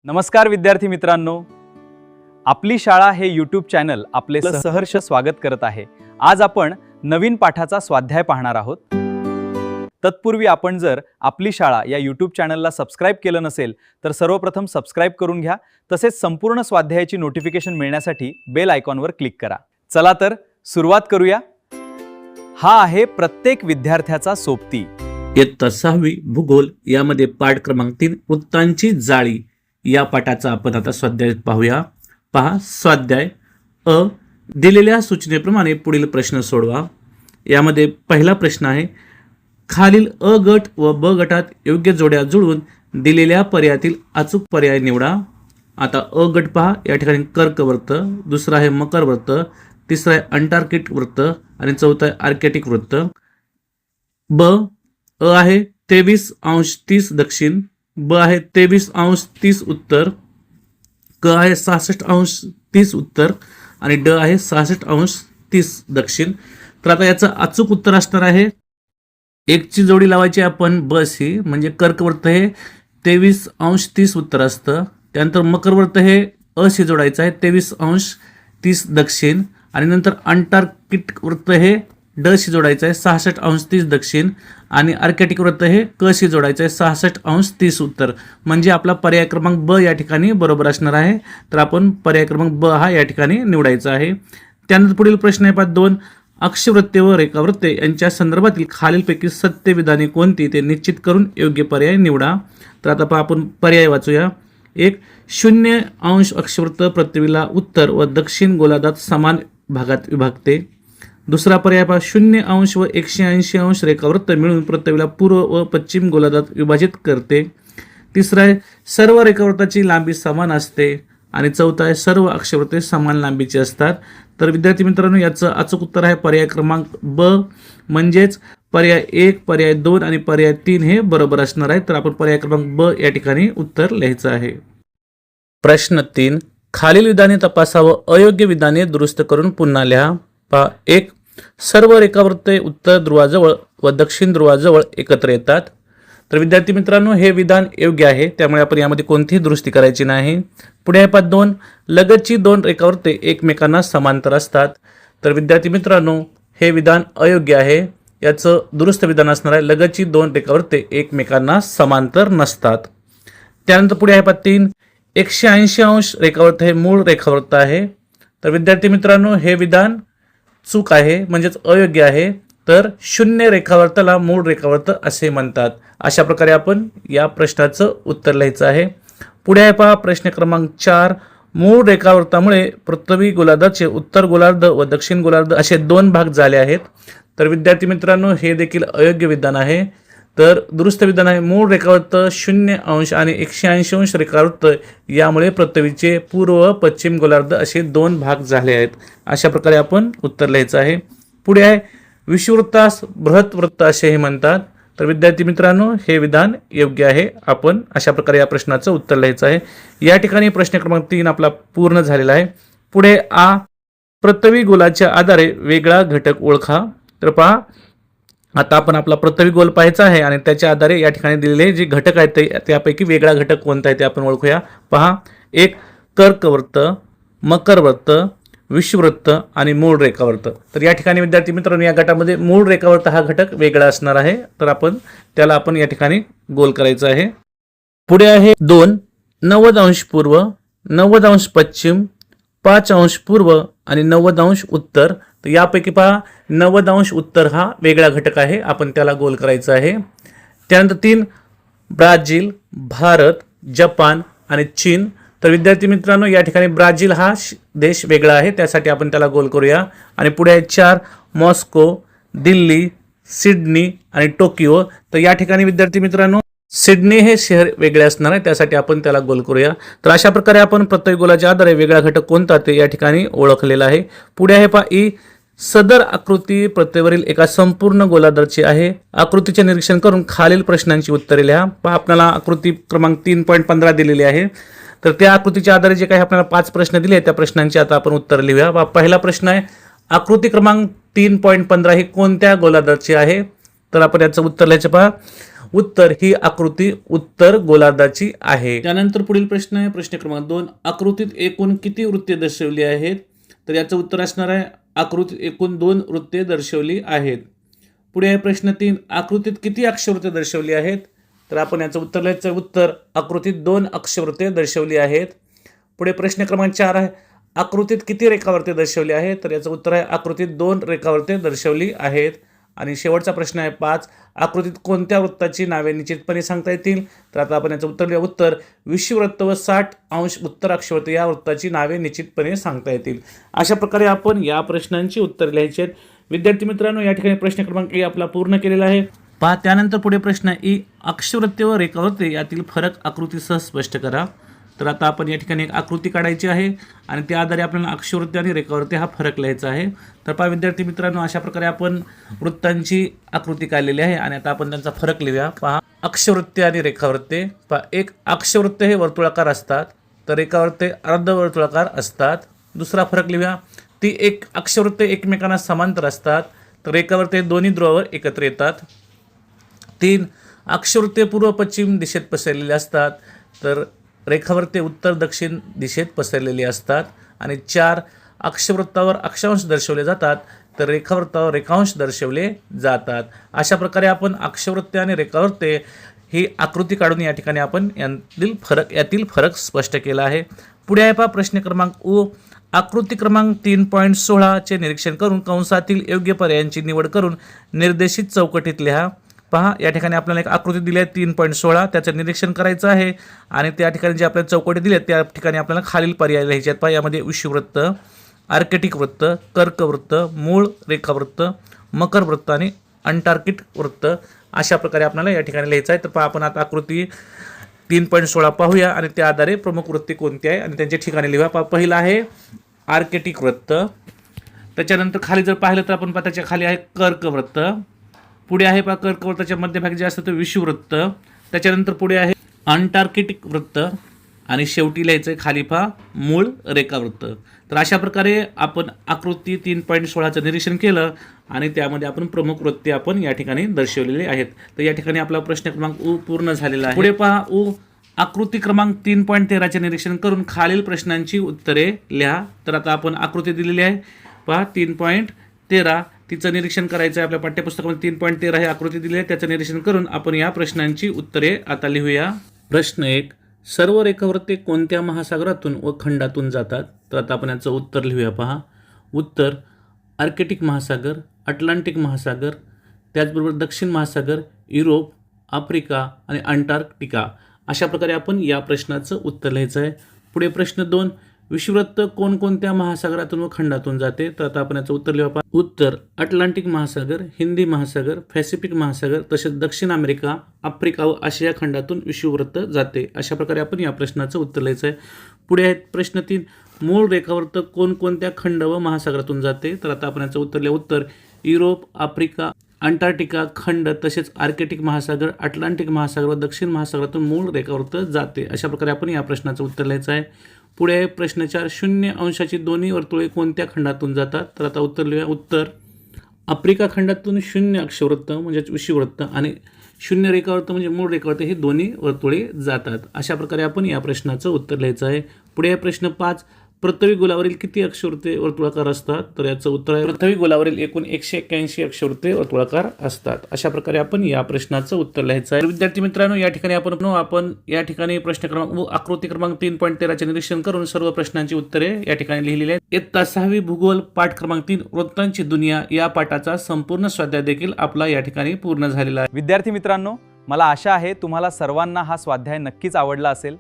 नमस्कार विद्यार्थी मित्रांनो, आपली शाळा हे यूट्यूब चॅनल आपले सहर्ष स्वागत करत आहे। आज आपण नवीन पाठाचा स्वाध्याय पाहणार आहोत। तत्पूर्वी आपण जर आपली शाळा या यूट्यूब चॅनलला सबस्क्राइब केलं नसेल तर सर्वप्रथम सबस्क्राइब करून घ्या। तसेच संपूर्ण स्वाध्यायाची नोटिफिकेशन मिळण्यासाठी बेल आयकॉनवर क्लिक करा। चला तर सुरुवात करूया। हा आहे प्रत्येक विद्यार्थ्याचा सोबती। इयत्ता 6वी भूगोल यामध्ये पाठ क्रमांक 3 वृत्तांची जाळी या पाठाचा आपण आता स्वाध्याय पाहूया। पहा स्वाध्याय अ, दिलेल्या सूचनेप्रमाणे पुढील प्रश्न सोडवा। यामध्ये पहिला प्रश्न आहे, खालील अ गट व ब गटात योग्य जोड्या जुळवून दिलेल्या पर्यायातील अचूक पर्याय निवडा। आता अ गट पहा, या ठिकाणी कर्क वृत्त, दुसरा आहे मकर वृत्त, तिसरा आहे अंटार्क्टिक वृत्त आणि चौथा आहे आर्कटिक वृत्त। ब अ आहे 23°30 दक्षिण, ब आहे 23°30 उत्तर, क आहे 66°30 उत्तर आणि ड आहे 66°30 दक्षिण। तर आता याचं अचूक उत्तर असणार आहे, एकची जोडी लावायची आपण ब सी, म्हणजे कर्कवृत्त हे 23°30 उत्तर असतं। त्यानंतर मकरवृत्त हे अ शी जोडायचं आहे 23°30 दक्षिण आणि नंतर अंटार्क्टिक वृत्त हे ड शी जोडायचं आहे 66°30 दक्षिण आणि आर्कटिक वृत्त हे क शी जोडायचं आहे 66°30 उत्तर। म्हणजे आपला पर्याय क्रमांक ब या ठिकाणी बरोबर असणार आहे। तर आपण पर्याय क्रमांक ब हा या ठिकाणी निवडायचा आहे। त्यानंतर पुढील प्रश्न आहे, 2 अक्षवृत्ते व रेखावृत्ते यांच्या संदर्भातील खालीलपैकी सत्य विधाने कोणती ते निश्चित करून योग्य पर्याय निवडा। तर आता आपण पर्याय वाचूया। 1 0° अक्षवृत्त पृथ्वीला उत्तर व दक्षिण गोलार्धात समान भागात विभागते। दुसरा पर्याय पहा, 0° व 180° रेखावृत्त मिळून पृथ्वीला पूर्व व पश्चिम गोलार्धात विभाजित करते। तिसरा आहे, सर्व रेखावृत्ताची लांबी समान असते आणि चौथा आहे, सर्व अक्षवृत्ते समान लांबीची असतात। तर विद्यार्थी मित्रांनो, याचं अचूक उत्तर आहे पर्याय क्रमांक ब, म्हणजेच पर्याय 1, पर्याय 2 आणि पर्याय 3 हे बरोबर असणार आहे। तर आपण पर्याय क्रमांक ब या ठिकाणी उत्तर लिहायचं आहे। प्रश्न 3, खालील विधाने तपासा व अयोग्य विधाने दुरुस्त करून पुन्हा लिहा। पहा, 1 सर्व रेखावृत्ते उत्तर ध्रुवाजवळ व दक्षिण ध्रुवाजवळ एकत्र येतात। तर विद्यार्थी मित्रांनो, हे विधान योग्य आहे, त्यामुळे आपण यामध्ये कोणतीही दुरुस्ती करायची नाही। पुढे आहे 2 लगतची 2 रेखावृत्ते एकमेकांना समांतर असतात। तर विद्यार्थी मित्रांनो, हे विधान अयोग्य आहे, याचं दुरुस्त विधान असणार आहे, लगतची 2 रेखावृत्ते एकमेकांना समांतर नसतात। त्यानंतर पुढे आहे 3 180° रेखावृत्त हे मूळ रेखावृत्त आहे। तर विद्यार्थी मित्रांनो, हे विधान चूक आहे, म्हणजेच अयोग्य आहे। तर 0 रेखावृत्ताला मूळ रेखावृत्त असे म्हणतात। अशा प्रकारे आपण या प्रश्नाचं उत्तर लिहायचं आहे। पुढे आहे पहा प्रश्न क्रमांक 4, मूळ रेखावृत्तामुळे पृथ्वी गोलार्धाचे उत्तर गोलार्ध व दक्षिण गोलार्ध असे 2 भाग झाले आहेत। तर विद्यार्थी मित्रांनो, हे देखील अयोग्य विधान आहे। तर दुरुस्त विधान आहे, मूळ रेखावृत्त 0° आणि 180° रेखावृत्त यामुळे पृथ्वीचे पूर्व व पश्चिम गोलार्ध असे 2 भाग झाले आहेत। अशा प्रकारे आपण उत्तर लिहायचं आहे। पुढे आहे, विषुववृत्तास बृहत वृत्त असे हे म्हणतात। तर विद्यार्थी मित्रांनो, हे विधान योग्य आहे। आपण अशा प्रकारे या प्रश्नाचं उत्तर लिहायचं आहे। या ठिकाणी प्रश्न क्रमांक 3 आपला पूर्ण झालेला आहे। पुढे आ, पृथ्वी गोलाच्या आधारे वेगळा घटक ओळखा। तर पहा, आता आपण आपला पृथ्वी गोल पाहायचा आहे आणि त्याच्या आधारे या ठिकाणी दिलेले जे घटक आहेत त्यापैकी वेगळा घटक कोणता आहे ते आपण ओळखूया। पहा, 1 कर्कवृत्त, मकरवृत्त, विषुववृत्त आणि मूळ रेखावृत्त। तर या ठिकाणी विद्यार्थी मित्रांनो, या गटामध्ये मूळ रेखावृत्त हा घटक वेगळा असणार आहे। तर त्याला आपण या ठिकाणी गोल करायचं आहे। पुढे आहे 2 90° पूर्व, 90° पश्चिम, 5° पूर्व आणि 90° उत्तर। तर यापैकी पहा, 90° उत्तर हा वेगळा घटक आहे, आपण त्याला गोल करायचा आहे। त्यानंतर 3 ब्राझील, भारत, जपान आणि चीन। तर विद्यार्थी मित्रांनो, या ठिकाणी ब्राझील हा देश वेगळा आहे, त्यासाठी आपण त्याला गोल करूया। आणि पुढे आहे 4 मॉस्को, दिल्ली, सिडनी आणि टोकियो। तर या ठिकाणी विद्यार्थी मित्रांनो, सिडनी हे शहर वेगळे असणार आहे, त्यासाठी आपण त्याला गोल करूया। तर अशा प्रकारे आपण पृथ्वी गोलाच्या आधारे वेगळा घटक कोणता ते या ठिकाणी ओळखलेला आहे। पुढे आहे पहा ई, सदर आकृती पृथ्वीवरील एका संपूर्ण गोलार्धाची आहे। आकृतीचे निरीक्षण करून खालील प्रश्नांची उत्तरे लिहा। पहा, आपल्याला आकृती क्रमांक 3.15 दिलेली आहे। तर त्या आकृतीच्या आधारे जे काही आपल्याला 5 प्रश्न दिले त्या प्रश्नांची आता आपण उत्तर लिहूया। पहिला प्रश्न आहे, आकृती क्रमांक 3.15 ही कोणत्या गोलार्धाची आहे? तर आपण याचं उत्तर लिहायचं। पहा, उत्तर ही आकृती उत्तर गोलार्धाची आहे. त्यानंतर पुढील प्रश्न आहे प्रश्न क्रमांक 2. आकृतीत एकूण किती वृत्ते दर्शवली आहेत? तर याचं उत्तर असणार आहे आकृतीत एकूण 2 वृत्ते दर्शवली आहेत. पुढे आहे प्रश्न 3. आकृतीत किती अक्षवृत्ते दर्शवली आहेत? तर आपण याचं उत्तर लिहायचं. उत्तर आकृतीत 2 अक्षवृत्ते दर्शवली आहेत. पुढे प्रश्न क्रमांक 4 आहे आकृतीत किती रेखावृत्ते दर्शवली आहेत? तर याचं उत्तर आहे आकृतीत 2 रेखावृत्ते दर्शवली आहेत. आणि शेवटचा प्रश्न आहे 5. आकृतीत कोणत्या वृत्ताची नावे निश्चितपणे सांगता येतील? तर आता आपण याचं उत्तर लिहूया. उत्तर विषुवृत्त व 60 अंश उत्तर अक्षवृत्त या वृत्ताची नावे निश्चितपणे सांगता येतील. अशा प्रकारे आपण या प्रश्नांची उत्तर लिहायची आहेत. विद्यार्थी मित्रांनो, या ठिकाणी प्रश्न क्रमांक ए आपला पूर्ण केलेला आहे. पहा त्यानंतर पुढे प्रश्न ई. अक्षवृत्ते व रेखावृत्ते यातील फरक आकृतीसह स्पष्ट करा. तर आता आपण या ठिकाणी एक आकृती काढायची आहे आणि त्या आधारे आपल्याला अक्षवृत्ते आणि रेखावृत्ते हा फरक लिहायचा आहे. तर पहा विद्यार्थी मित्रांनो, अशा प्रकारे आपण वृत्तांची आकृती काढलेली आहे आणि आता आपण त्यांचा फरक लिहूया. पहा अक्षवृत्ते आणि रेखावृत्ते. पहा एक अक्षवृत्ते हे वर्तुळाकार असतात तर रेखावृत्ते अर्धवर्तुळाकार असतात. दुसरा फरक लिहूया. ती एक अक्षवृत्ते एकमेकांना समांतर असतात तर रेखावृत्ते दोन्ही ध्रुवावर एकत्र येतात. 3 अक्षवृत्ते पूर्व पश्चिम दिशेत पसरलेली असतात तर रेखावृत्ते उत्तर दक्षिण दिशेत पसरलेली असतात. आणि 4 अक्षवृत्तावर अक्षांश दर्शवले जातात तर रेखावृत्तावर रेखांश दर्शवले जातात. अशा प्रकारे आपण अक्षवृत्ते आणि रेखावृत्ते ही आकृती काढून या ठिकाणी आपण यातील फरक स्पष्ट केला आहे. पुढे आहे पहा प्रश्न क्रमांक उ. आकृती क्रमांक 3.16 चे निरीक्षण करून कंसातील योग्य पर्यायांची निवड करून निर्देशित चौकटीत लिहा. पहा या ठिकाणी आपल्याला एक आकृती दिली आहे 3.16, त्याचं निरीक्षण करायचं आहे आणि त्या ठिकाणी जे आपल्याला चौकटी दिली आहेत त्या ठिकाणी आपल्याला खालील पर्याय लिहायचे आहेत. पहा यामध्ये विषुवृत्त, आर्केटिक वृत्त, कर्कवृत्त, मूळ रेखावृत्त, मकर वृत्त आणि अंटार्किक वृत्त अशा प्रकारे आपल्याला या ठिकाणी लिहायचं आहे. तर पहा आपण आता आकृती 3.16 पाहूया आणि त्या आधारे प्रमुख वृत्ती कोणती आहे आणि त्यांच्या ठिकाणी लिहा. पहा पहिला आहे आर्केटिक वृत्त, त्याच्यानंतर खाली जर पाहिलं तर आपण पहा त्याच्या खाली आहे कर्कवृत्त, पुढे आहे पहा कर्कवृत्ताच्या मध्यभागी जे असतं ते विषुवृत्त, त्याच्यानंतर पुढे आहे अंटार्किटिक वृत्त आणि शेवटी लिहायचं आहे खाली पहा मूळ रेखावृत्त. तर अशा प्रकारे आपण आकृती 3.16चं निरीक्षण केलं आणि त्यामध्ये आपण प्रमुख वृत्ती आपण या ठिकाणी दर्शवलेली आहेत. तर या ठिकाणी आपला प्रश्न क्रमांक उ पूर्ण झालेला आहे. पुढे पहा उ. आकृती क्रमांक 3.13चे निरीक्षण करून खालील प्रश्नांची उत्तरे लिहा. तर आता आपण आकृती दिलेली आहे पहा 3.13, तिचं निरीक्षण करायचं आहे. आपल्या पाठ्यपुस्तकामध्ये 3.13 ही आकृती दिली आहे, त्याचं निरीक्षण करून आपण या प्रश्नांची उत्तरे आता लिहूया. प्रश्न 1. सर्व रेखावृत्ते कोणत्या महासागरातून व खंडातून जातात? तर आता आपण याचं उत्तर लिहूया. पहा उत्तर आर्केटिक महासागर, अटलांटिक महासागर, त्याचबरोबर दक्षिण महासागर, युरोप, आफ्रिका आणि अंटार्क्टिका अशा प्रकारे आपण या प्रश्नाचं उत्तर लिहायचं आहे. पुढे प्रश्न 2. विषुवृत्त कोणकोणत्या महासागरातून व खंडातून जाते? तर आता आपण याचं उत्तर लिहूया. उत्तर अटलांटिक महासागर, हिंदी महासागर, पॅसिफिक महासागर तसेच दक्षिण अमेरिका, आफ्रिका व आशिया खंडातून विषुवृत्त जाते. अशा प्रकारे आपण या प्रश्नाचं उत्तर लिहायचं आहे. पुढे आहे प्रश्न 3. मूळ रेखावृत्त कोणकोणत्या खंड व महासागरातून जाते? तर आता आपण याचं उत्तर लिहूया. उत्तर युरोप, आफ्रिका, अंटार्क्टिका खंड तसेच आर्केटिक महासागर, अटलांटिक महासागर व दक्षिण महासागरातून मूळ रेखावृत्त जाते. अशा प्रकारे आपण या प्रश्नाचं उत्तर लिहायचं आहे. पुढे आहे प्रश्न 4. 0 अंशाची दोन्ही वर्तुळे कोणत्या खंडातून जातात? तर आता उत्तर लिहूया. उत्तर आफ्रिका खंडातून 0 अक्षवृत्त म्हणजेच विषुवृत्त आणि 0 रेखावृत्त म्हणजे मूळ रेखावृत्त हे दोन्ही वर्तुळे जातात. अशा प्रकारे आपण या प्रश्नाचं उत्तर लिहायचं आहे. पुढे आहे प्रश्न 5. पृथ्वी गोलावरील किती अक्षवृत्ते वर्तुळाकार असतात? तर याचं उत्तर आहे पृथ्वी गोलावरील एकूण 181 अक्षवृत्ते वर्तुळाकार असतात. अशा प्रकारे आपण या प्रश्नाचं उत्तर लिहायचं आहे. विद्यार्थी मित्रांनो, या ठिकाणी आपण या ठिकाणी प्रश्न क्रमांक आकृती क्रमांक 3.13चे निरीक्षण करून सर्व प्रश्नांची उत्तरे या ठिकाणी लिहिलेली आहेत. इयत्ता 6वी भूगोल पाठ क्रमांक 3 वृत्तांची दुनिया या पाठाचा संपूर्ण स्वाध्याय देखील आपला या ठिकाणी पूर्ण झालेला आहे. विद्यार्थी मित्रांनो, मला आशा आहे तुम्हाला सर्वांना हा स्वाध्याय नक्कीच आवडला असेल.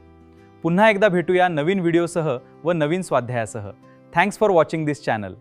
पुन्हा एकदा भेटूया नवीन व्हिडिओसह व नवीन स्वाध्यायासह. Thanks for watching this channel.